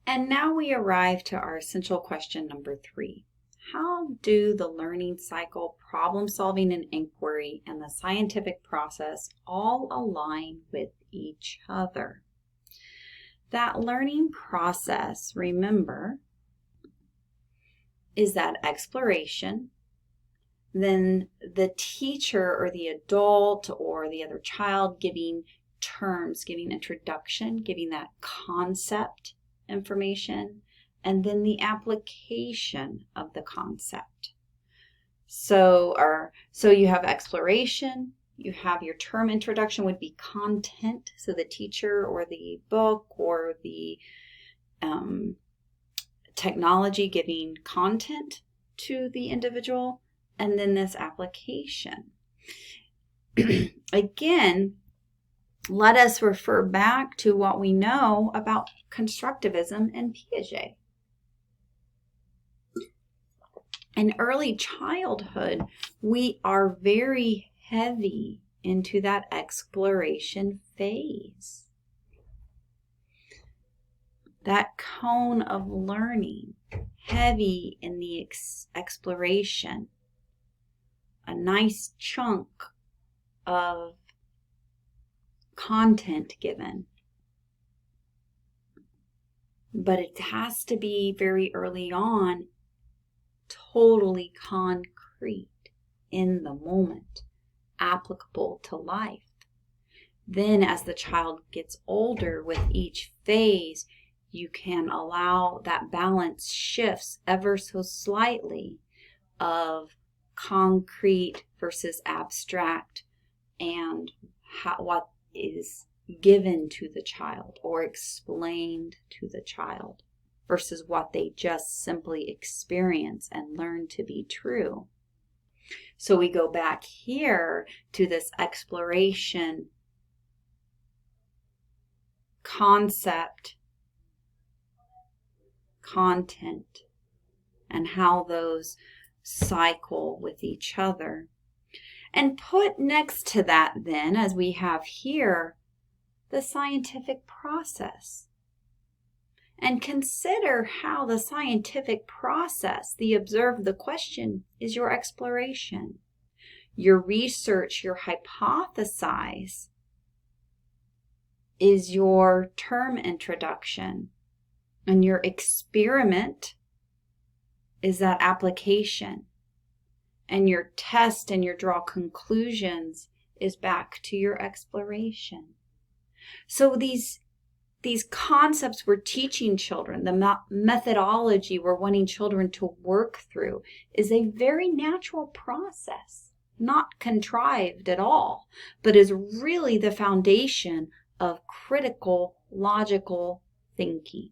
And now we arrive to our essential question number 3. How do the learning cycle, problem solving and inquiry, and the scientific process all align with each other? That learning process, remember, is that exploration. Then the teacher or the adult or the other child giving terms, giving introduction, giving that concept information, and then the application of the concept. So you have exploration, you have your term introduction would be content, so the teacher or the book or the technology giving content to the individual, and then this application. Again, let us refer back to what we know about constructivism and Piaget. In early childhood, we are very heavy into that exploration phase. That cone of learning, heavy in the exploration. A nice chunk of content given. But it has to be very early on, totally concrete, in the moment, applicable to life. Then as the child gets older with each phase, you can allow that balance shifts ever so slightly of concrete versus abstract, and what is given to the child or explained to the child versus what they just simply experience and learn to be true. So we go back here to this exploration concept, content, and how those cycle with each other. And put next to that then, as we have here, the scientific process. And consider how the scientific process, the observe the question, is your exploration. Your research, your hypothesize is your term introduction. And your experiment is that application. And your test and your draw conclusions is back to your exploration. So these concepts we're teaching children, the methodology we're wanting children to work through, is a very natural process, not contrived at all, but is really the foundation of critical, logical thinking.